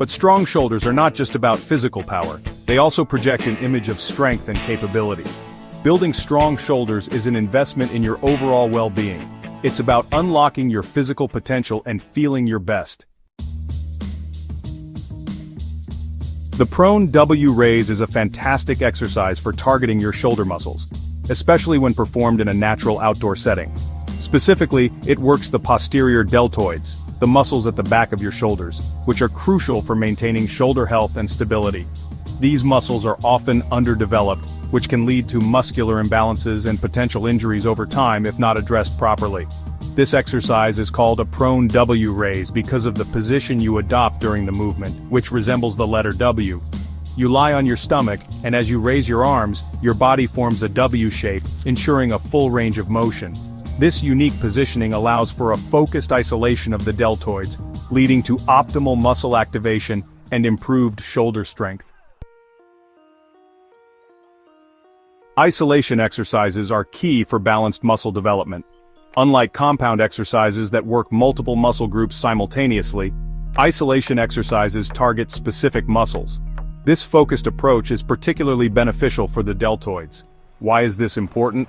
But strong shoulders are not just about physical power, they also project an image of strength and capability. Building strong shoulders is an investment in your overall well-being. It's about unlocking your physical potential and feeling your best. The prone W raise is a fantastic exercise for targeting your shoulder muscles, especially when performed in a natural outdoor setting. Specifically, it works the posterior deltoids, the muscles at the back of your shoulders, which are crucial for maintaining shoulder health and stability. These muscles are often underdeveloped, which can lead to muscular imbalances and potential injuries over time if not addressed properly. This exercise is called a prone W raise because of the position you adopt during the movement, which resembles the letter W. You lie on your stomach, and as you raise your arms, your body forms a W shape, ensuring a full range of motion. This unique positioning allows for a focused isolation of the deltoids, leading to optimal muscle activation and improved shoulder strength. Isolation exercises are key for balanced muscle development. Unlike compound exercises that work multiple muscle groups simultaneously, isolation exercises target specific muscles. This focused approach is particularly beneficial for the deltoids. Why is this important?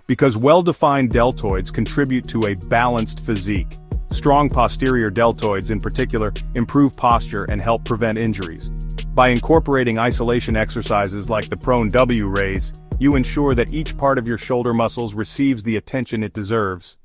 Because well-defined deltoids contribute to a balanced physique. Strong posterior deltoids in particular improve posture and help prevent injuries. By incorporating isolation exercises like the prone W raise, you ensure that each part of your shoulder muscles receives the attention it deserves.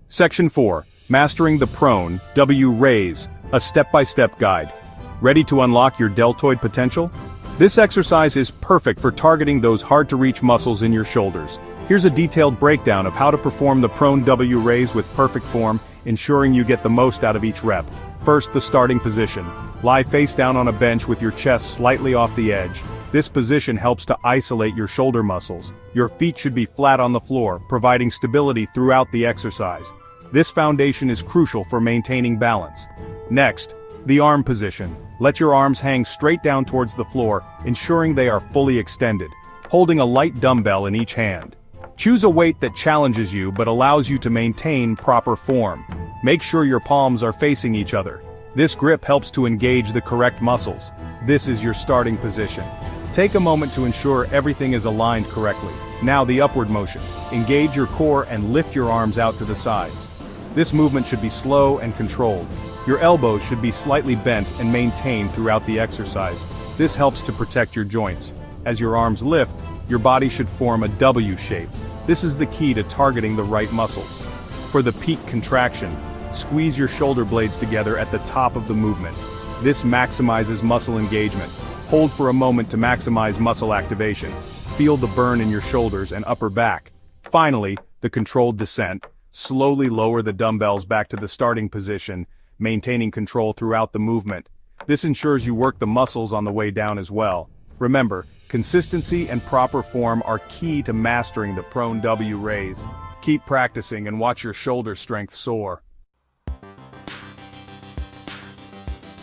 Section 4. Mastering the prone W raise, a step-by-step guide. Ready to unlock your deltoid potential? This exercise is perfect for targeting those hard-to-reach muscles in your shoulders. Here's a detailed breakdown of how to perform the prone W raise with perfect form, ensuring you get the most out of each rep. First, the starting position. Lie face down on a bench with your chest slightly off the edge. This position helps to isolate your shoulder muscles. Your feet should be flat on the floor, providing stability throughout the exercise. This foundation is crucial for maintaining balance. Next, the arm position. Let your arms hang straight down towards the floor, ensuring they are fully extended, holding a light dumbbell in each hand. Choose a weight that challenges you but allows you to maintain proper form. Make sure your palms are facing each other. This grip helps to engage the correct muscles. This is your starting position. Take a moment to ensure everything is aligned correctly. Now the upward motion. Engage your core and lift your arms out to the sides. This movement should be slow and controlled. Your elbows should be slightly bent and maintained throughout the exercise. This helps to protect your joints. As your arms lift, your body should form a W shape. This is the key to targeting the right muscles. For the peak contraction, squeeze your shoulder blades together at the top of the movement. This maximizes muscle engagement. Hold for a moment to maximize muscle activation. Feel the burn in your shoulders and upper back. Finally, the controlled descent. Slowly lower the dumbbells back to the starting position, maintaining control throughout the movement. This ensures you work the muscles on the way down as well. Remember, consistency and proper form are key to mastering the prone W raise. Keep practicing and watch your shoulder strength soar.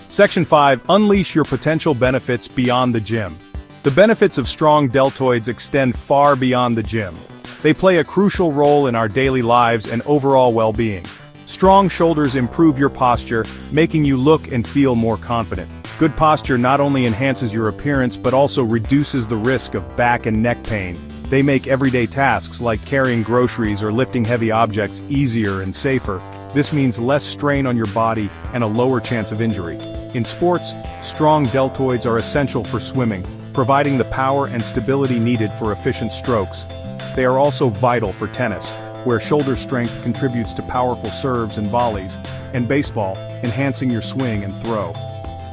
Section 5. Unleash your potential benefits beyond the gym. The benefits of strong deltoids extend far beyond the gym. They play a crucial role in our daily lives and overall well-being. Strong shoulders improve your posture, making you look and feel more confident. Good posture not only enhances your appearance but also reduces the risk of back and neck pain. They make everyday tasks like carrying groceries or lifting heavy objects easier and safer. This means less strain on your body and a lower chance of injury. In sports, strong deltoids are essential for swimming, providing the power and stability needed for efficient strokes. They are also vital for tennis, where shoulder strength contributes to powerful serves and volleys, and baseball, enhancing your swing and throw.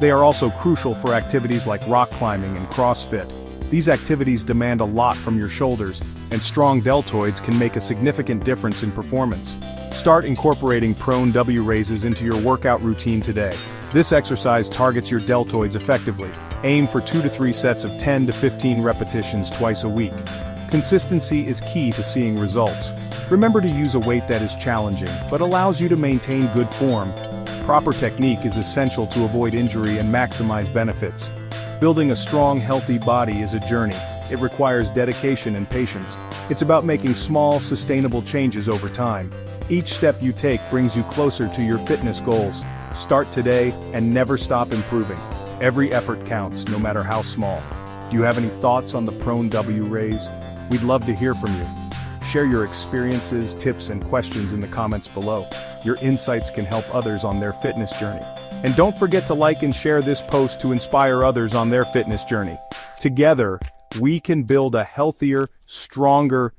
They are also crucial for activities like rock climbing and CrossFit. These activities demand a lot from your shoulders, and strong deltoids can make a significant difference in performance. Start incorporating prone W raises into your workout routine today. This exercise targets your deltoids effectively. Aim for 2 to 3 sets of 10 to 15 repetitions twice a week. Consistency is key to seeing results. Remember to use a weight that is challenging, but allows you to maintain good form. Proper technique is essential to avoid injury and maximize benefits. Building a strong, healthy body is a journey. It requires dedication and patience. It's about making small, sustainable changes over time. Each step you take brings you closer to your fitness goals. Start today and never stop improving. Every effort counts, no matter how small. Do you have any thoughts on the prone W raise? We'd love to hear from you. Share your experiences, tips, and questions in the comments below. Your insights can help others on their fitness journey. And don't forget to like and share this post to inspire others on their fitness journey. Together, we can build a healthier, stronger,